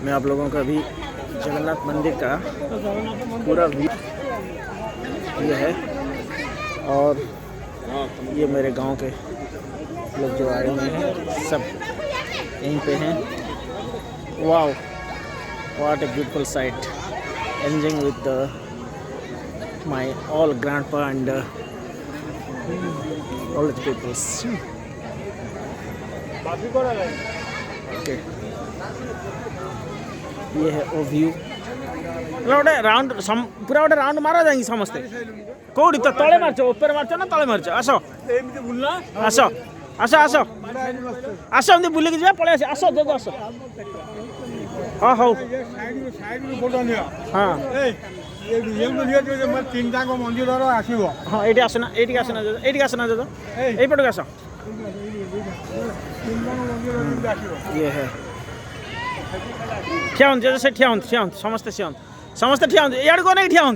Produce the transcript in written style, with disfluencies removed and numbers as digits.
मैं आप लोगों का अभी जगन्नाथ मंदिर का पूरा व्यू ये है। और ये मेरे गांव के लोग जो आए हुए हैं सब यहीं पे हैं। Wow, what a beautiful sight, enjoying with my all grandpa and all the peoples. Okay, ये है ओ व्यू। गोटे राउंड पूरा गोटे राउंड मारा जाएंगे समस्ते कौड़ी तो तले मारच ऊपर मारच ना तले मारच आस आस आस आस आस एमती बुलिकी जा पलि आस आस आस हाँ हौ हाँ हाँ ये आसना ये आसना ये आसना दादा यपटक आस। ये है ठिया हूँ से ठिया हूँ समस्ते समस्ते ठिया हूँ इे को नहीं ठिया हूँ